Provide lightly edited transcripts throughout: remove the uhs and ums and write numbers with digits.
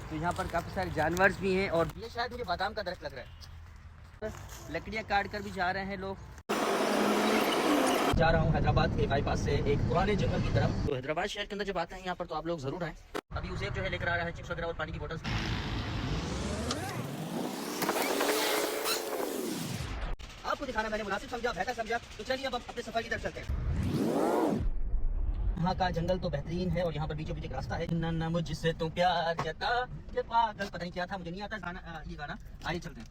तो यहाँ पर काफ़ी सारे जानवर भी हैं और ये शायद मुझे बादाम का दरख्त लग रहा है। लकड़ियाँ काट कर भी जा रहे हैं लोग। जा रहा हूँ हैदराबाद के बाईपास से एक पुराने जंगल की तरफ। तो हैदराबाद शहर के अंदर जब आते हैं यहाँ पर तो आप लोग ज़रूर आएँ। अभी उसे जो है लेकर आ रहा है चिप्स वगैरह और पानी की बोतल। आपको दिखाना मैंने मुनासिब समझा, बेहतर समझा, तो चलिए अब अपने सफर की तरफ चलते हैं। यहाँ का जंगल तो बेहतरीन है और यहाँ पर बीचों बीच एक रास्ता है। ना मुझसे तो प्यार जता ये पागल, पता नहीं क्या था, मुझे नहीं आता गाना, ये गाना। आइए चलते हैं।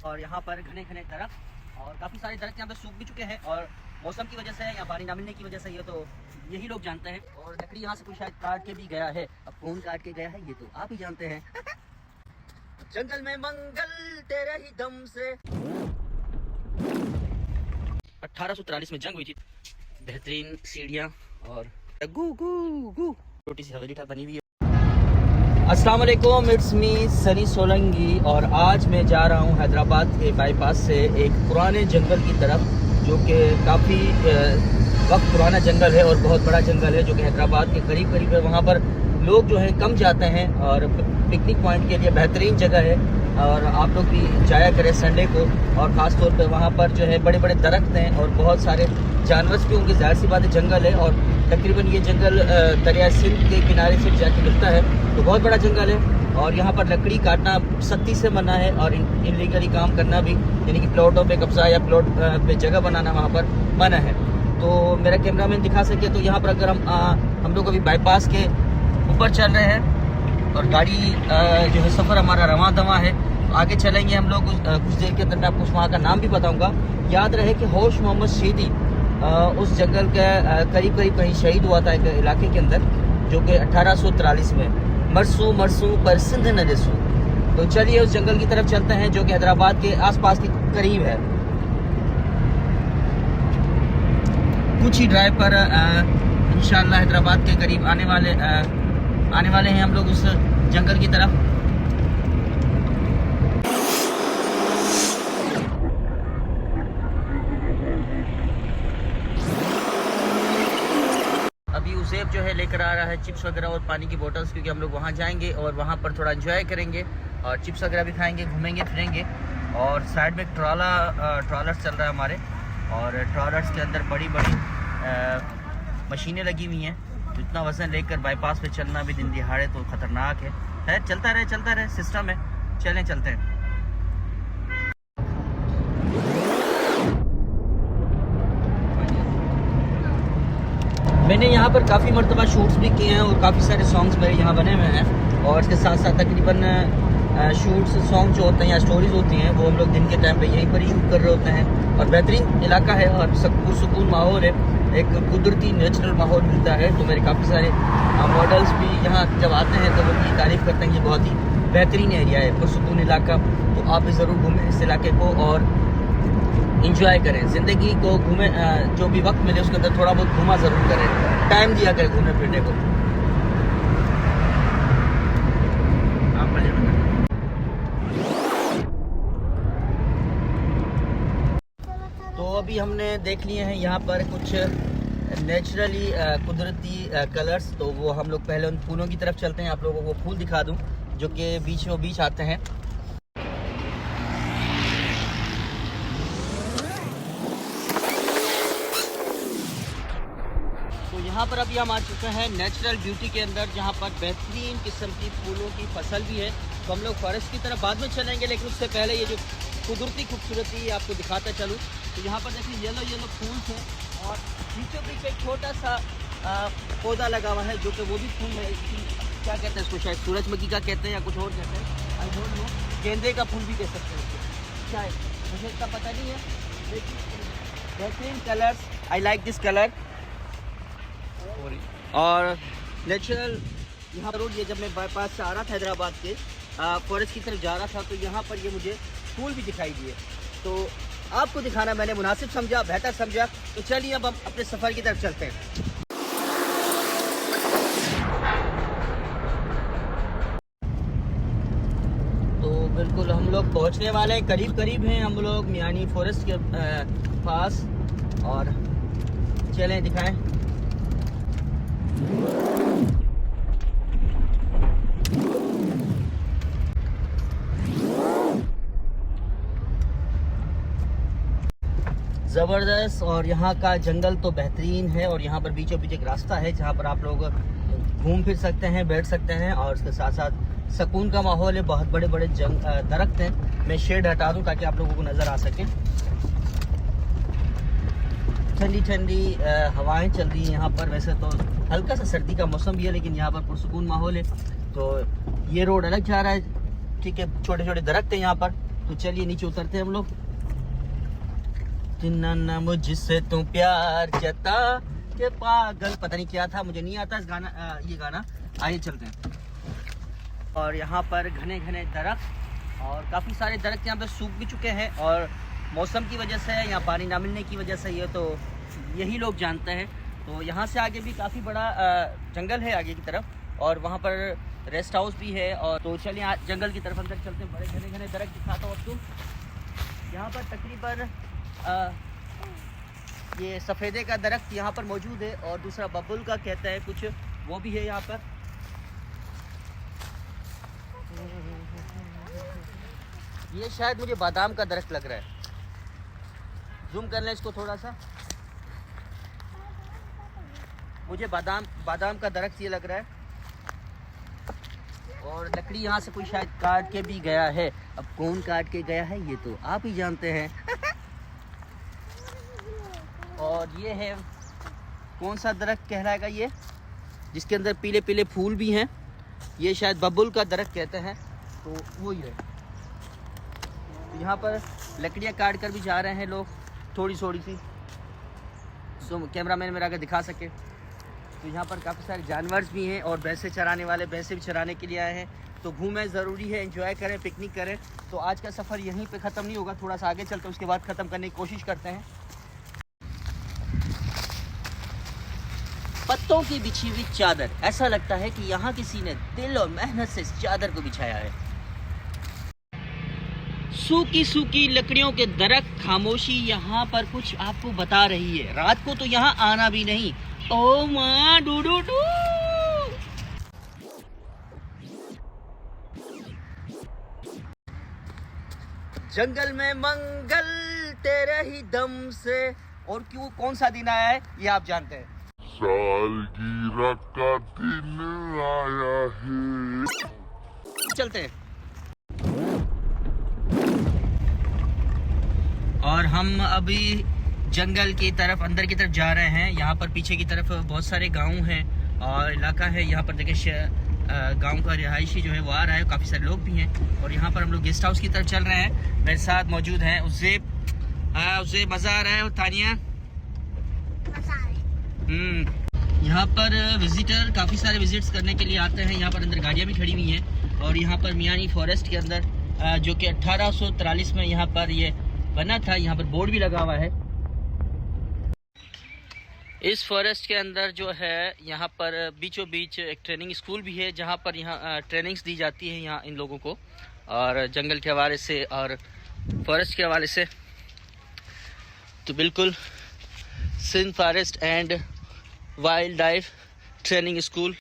और यहाँ पर घने घने दरख्त और काफ़ी सारे दरख्त यहाँ पर सूख भी चुके हैं और मौसम की वजह से या पानी ना मिलने की वजह से, ये तो यही लोग जानते हैं। और लकड़ी यहाँ से कुछ शायद काट के भी गया है। अब कौन काट के गया है ये तो आप ही जानते हैं। जंगल में मंगल तेरे ही दम से। 1843 में जंग हुई थी। बेहतरीन सीढ़ियाँ और गू गू गू छोटी सी हवेली बनी हुई है। अस्सलाम वालेकुम, इट्स मी सनी सोलंकी और आज मैं जा रहा हूँ हैदराबाद के बाईपास से एक पुराने जंगल की तरफ, जो कि काफ़ी वक्त पुराना जंगल है और बहुत बड़ा जंगल है, जो कि हैदराबाद के करीब करीब है। वहाँ पर लोग जो हैं कम जाते हैं और पिकनिक पॉइंट के लिए बेहतरीन जगह है और आप लोग भी जाया करें संडे को। और ख़ास तौर पे वहाँ पर जो है बड़े बड़े दरख्त हैं और बहुत सारे जानवर भी होंगे, जाहिर सी बात है जंगल है। और तकरीबन ये जंगल दरिया सिंध के किनारे से जाके मिलता है, तो बहुत बड़ा जंगल है। और यहाँ पर लकड़ी काटना सख्ती से मना है और इलीगली काम करना भी, यानी कि प्लॉटों पे कब्जा या प्लॉट पे जगह बनाना वहाँ पर मना है। तो मेरा कैमरामैन दिखा सके तो यहाँ पर अगर हम लोग अभी बाईपास के ऊपर चल रहे हैं और गाड़ी जो है सफ़र हमारा रवां दवा है। तो आगे चलेंगे हम लोग कुछ देर के अंदर। मैं आपको वहाँ का नाम भी बताऊँगा। याद रहे कि होश मोहम्मद शहीदी उस जंगल के करीब करीब कहीं शहीद हुआ था एक इलाके के अंदर, जो कि 1843 में। मरसू मरसू पर सिंध न रिसू। तो चलिए उस जंगल की तरफ चलते हैं जो कि हैदराबाद के आसपास के करीब है। कुछ ही ड्राइव पर इंशाअल्लाह हैदराबाद के करीब आने वाले हैं हम लोग उस जंगल की तरफ। अभी उसेब जो है लेकर आ रहा है चिप्स वगैरह और पानी की बोतल्स, क्योंकि हम लोग वहाँ जाएंगे और वहाँ पर थोड़ा एंजॉय करेंगे और चिप्स वगैरह भी खाएंगे, घूमेंगे फिरेंगे। और साइड में ट्रॉलर्स चल रहा है हमारे, और ट्रॉलर्स के अंदर बड़ी बड़ी मशीनें लगी हुई हैं। इतना वजन लेकर बाईपास पे चलना भी दिन दिहाड़े तो ख़तरनाक है। चलता रहे सिस्टम है। चलें चलते हैं। मैंने यहाँ पर काफ़ी मरतबा शूट्स भी किए हैं और काफ़ी सारे सॉन्ग्स मेरे यहाँ बने हुए हैं। और इसके साथ साथ तकरीबन शूट्स सॉन्ग जो होते हैं या स्टोरीज़ होती हैं वो हम लोग दिन के टाइम पे यहीं पर ही शूट कर रहे होते हैं। और बेहतरीन इलाका है और पुरसुकून माहौल है, एक कुदरती नेचुरल माहौल मिलता है। तो मेरे काफ़ी सारे मॉडल्स भी यहाँ जब आते हैं तो वो ये तारीफ़ करते हैं कि बहुत ही बेहतरीन एरिया है, पुरसुकून इलाका। तो आप भी ज़रूर घूमें इस इलाके को और इंजॉय करें ज़िंदगी को। घूमें, जो भी वक्त मिले उसके अंदर थोड़ा बहुत घूमा ज़रूर करें, टाइम दिया करें घूमने फिरने को। तो अभी हमने देख लिए हैं यहाँ पर कुछ नेचुरली कुदरती कलर्स। तो वो हम लोग पहले उन फूलों की तरफ चलते हैं। आप लोगों को फूल दिखा दूँ जो कि बीचों बीच आते हैं। यहाँ पर अभी हम आ चुके हैं नेचुरल ब्यूटी के अंदर, जहाँ पर बेहतरीन किस्म की फूलों की फसल भी है। तो हम लोग फॉरेस्ट की तरफ बाद में चलेंगे, लेकिन उससे पहले ये जो कुदरती खूबसूरती आपको दिखाता चलूँ। तो यहाँ पर देखिए येलो फूल है और बीचों बीच एक छोटा सा पौधा लगा हुआ है, जो कि वो भी फूल है। क्या कहते हैं इसको, शायद सूरजमुखी का कहते हैं या कुछ और कहते हैं, आई डोंट नो। गेंदे का फूल भी कह सकते हैं इसको, क्या है मुझे इसका पता नहीं है। लेकिन बेहतरीन colours, I like this colour. और नेचुरल यहाँ रोड, ये जब मैं बाईपास से आ रहा था हैदराबाद के फॉरेस्ट की तरफ जा रहा था, तो यहाँ पर ये मुझे फूल भी दिखाई दिए। तो आपको दिखाना मैंने मुनासिब समझा, बेहतर समझा। तो चलिए अब हम अपने सफ़र की तरफ चलते हैं। तो बिल्कुल हम लोग पहुँचने वाले हैं, करीब हैं हम लोग मियानी फॉरेस्ट के पास। और चलें दिखाएं। ज़बरदस्त। और यहाँ का जंगल तो बेहतरीन है, और यहाँ पर बीचों बीच एक रास्ता है जहाँ पर आप लोग घूम फिर सकते हैं, बैठ सकते हैं, और उसके साथ साथ सुकून का माहौल है। बहुत बड़े बड़े दरख्त हैं। मैं शेड हटा दूँ ताकि आप लोगों को नज़र आ सके। ठंडी ठंडी हवाएं चल रही हैं यहाँ पर। वैसे तो हल्का सा सर्दी का मौसम भी है, लेकिन यहाँ पर पुरसुकून माहौल है। तो ये रोड अलग जा रहा है, ठीक है। छोटे छोटे दरख्त हैं यहाँ पर। तो चलिए नीचे उतरते हैं हम लोग। जिन्ना मुझसे तू प्यार जता के पागल, पता नहीं क्या था, मुझे नहीं आता इस गाना, ये गाना। आइए चलते हैं। और यहाँ पर घने घने दरख्त, और काफ़ी सारे दरख्त यहाँ पे सूख भी चुके हैं, और मौसम की वजह से, यहाँ पानी ना मिलने की वजह से, ये तो यही लोग जानते हैं। तो यहाँ से आगे भी काफ़ी बड़ा जंगल है आगे की तरफ, और वहाँ पर रेस्ट हाउस भी है। और तो चलिए जंगल की तरफ अंदर चलते हैं। बड़े घने घने दरख्त दिखाता हूँ आपको। यहाँ पर तकरीबन ये सफ़ेदे का दरख्त यहाँ पर मौजूद है, और दूसरा बबुल का कहता है कुछ, वो भी है यहाँ पर। ये शायद मुझे बादाम का दरख्त लग रहा है। जूम कर लें इसको थोड़ा सा। मुझे बादाम का दरख्त ये लग रहा है। और लकड़ी यहाँ से कोई शायद काट के भी गया है। अब कौन काट के गया है ये तो आप ही जानते हैं। और ये है, कौन सा दरख्त कहलाएगा ये, जिसके अंदर पीले पीले फूल भी हैं? ये शायद बबुल का दरख्त कहते हैं। तो वही है। तो यहाँ पर लकड़ियाँ काट कर भी जा रहे हैं लोग, थोड़ी थोड़ी सी, तो कैमरामैन मेरा अगर दिखा सके। तो यहाँ पर काफ़ी सारे जानवर भी हैं, और भैंसे चराने वाले भैंसे भी चराने के लिए आए हैं। तो घूमें, ज़रूरी है, एंजॉय करें, पिकनिक करें। तो आज का सफ़र यहीं पे ख़त्म नहीं होगा, थोड़ा सा आगे चलते हैं, उसके बाद ख़त्म करने की कोशिश करते हैं। पत्तों की बिछी हुई चादर, ऐसा लगता है कि यहाँ किसी ने दिल और मेहनत से इस चादर को बिछाया है। सूखी सूखी लकड़ियों के दरख्त, खामोशी यहाँ पर कुछ आपको बता रही है। रात को तो यहाँ आना भी नहीं। ओ माँ डू डू डू। जंगल में मंगल तेरे ही दम से। और क्यों, कौन सा दिन आया है ये आप जानते हैं? सालगिरह का दिन आया है। चलते हैं। और हम अभी जंगल की तरफ, अंदर की तरफ जा रहे हैं। यहाँ पर पीछे की तरफ बहुत सारे गांव हैं और इलाका है। यहाँ पर देखिए गांव का रिहायशी जो है वो आ रहा है, काफ़ी सारे लोग भी हैं। और यहाँ पर हम लोग गेस्ट हाउस की तरफ चल रहे हैं। मेरे साथ मौजूद हैं उसे मज़ा आ रहा है। और तानिया, यहाँ पर विजिटर काफ़ी सारे विजिट्स करने के लिए आते हैं। यहाँ पर अंदर गाड़ियाँ भी खड़ी हुई हैं। और यहाँ पर मियानी फॉरेस्ट के अंदर, जो कि 1843 में यहाँ पर ये बना था, यहाँ पर बोर्ड भी लगा हुआ है। इस फॉरेस्ट के अंदर जो है, यहाँ पर बीचों बीच एक ट्रेनिंग स्कूल भी है, जहाँ पर यहाँ ट्रेनिंग्स दी जाती है यहाँ इन लोगों को, और जंगल के हवाले से और फॉरेस्ट के हवाले से। तो बिल्कुल Sindh forest and wildlife training school,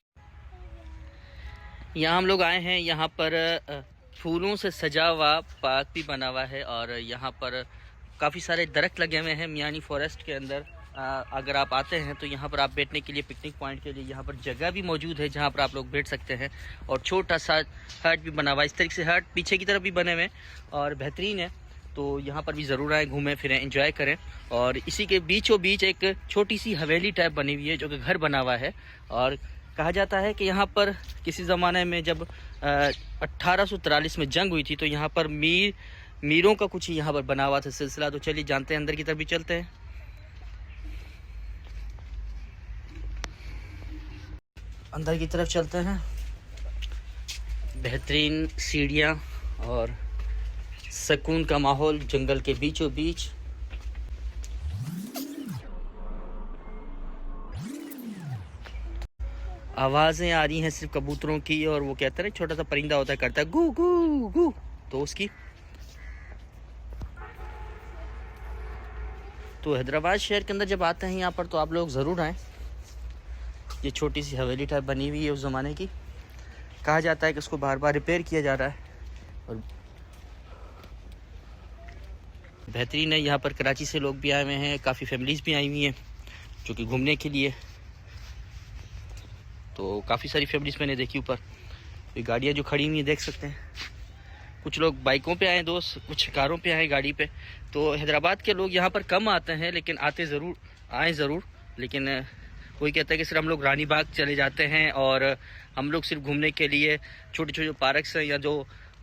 यहाँ हम लोग आए हैं। यहाँ पर फूलों से सजा हुआ पार्क भी बना हुआ है, और यहाँ पर काफ़ी सारे दरख्त लगे हुए हैं मियानी फॉरेस्ट के अंदर। अगर आप आते हैं तो यहाँ पर आप बैठने के लिए, पिकनिक पॉइंट के लिए यहाँ पर जगह भी मौजूद है जहाँ पर आप लोग बैठ सकते हैं। और छोटा सा हट भी बना हुआ है, इस तरीके से हट पीछे की तरफ भी बने हुए हैं और बेहतरीन है। तो यहाँ पर भी ज़रूर आएँ, घूमें फिरें, एंजॉय करें। और इसी के बीचों बीच एक छोटी सी हवेली टाइप बनी हुई है, जो कि घर बना हुआ है। और कहा जाता है कि यहाँ पर किसी ज़माने में जब 1843 में जंग हुई थी, तो यहाँ पर मीरों का कुछ यहाँ पर बना हुआ था सिलसिला। तो चलिए जानते हैं, अंदर की तरफ भी चलते हैं। अंदर की तरफ चलते हैं। बेहतरीन सीढ़ियाँ और सुकून का माहौल जंगल के बीचों बीच। आवाज़ें आ रही हैं सिर्फ कबूतरों की, और वो कहते हैं छोटा सा परिंदा होता है, करता है गू गू गू, तो उसकी। तो हैदराबाद शहर के अंदर जब आते हैं यहाँ पर, तो आप लोग ज़रूर आएँ। ये छोटी सी हवेली टाइप बनी हुई है उस ज़माने की। कहा जाता है कि उसको बार बार रिपेयर किया जा रहा है। और बेहतरीन है। यहाँ पर कराची से लोग भी आए हुए हैं, काफ़ी फैमिलीज़ भी आई हुई हैं जो कि घूमने के लिए। तो काफ़ी सारी फैमिलीज़ मैंने देखी ऊपर, ये गाड़ियाँ जो खड़ी हुई हैं देख सकते हैं। कुछ लोग बाइकों पे आए दोस्त, कुछ कारों पे आए गाड़ी पे। तो हैदराबाद के लोग यहाँ पर कम आते हैं, लेकिन आए ज़रूर। लेकिन कोई कहता है कि सिर्फ हम लोग रानी बाग चले जाते हैं और हम लोग सिर्फ घूमने के लिए छोटे छोटे पार्क्स हैं या जो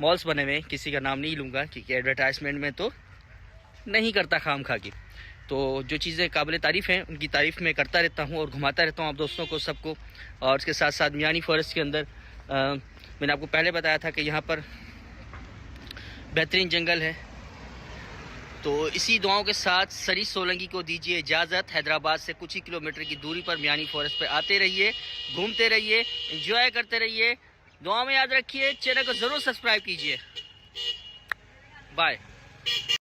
मॉल्स बने हुए हैं, किसी का नाम नहीं लूँगा क्योंकि एडवर्टाइजमेंट में तो नहीं करता खाम खा की। तो जो चीज़ें काबिल तारीफ़ हैं उनकी तारीफ़ मैं करता रहता हूँ और घुमाता रहता हूँ आप दोस्तों को, सबको। और उसके साथ साथ मियानी फॉरेस्ट के अंदर मैंने आपको पहले बताया था कि यहाँ पर बेहतरीन जंगल है। तो इसी दुआओं के साथ सनी सोलंकी को दीजिए इजाज़त। हैदराबाद से कुछ ही किलोमीटर की दूरी पर मियानी फॉरेस्ट पे आते रहिए, घूमते रहिए, एंजॉय करते रहिए। दुआ में याद रखिए, चैनल को ज़रूर सब्सक्राइब कीजिए। बाय।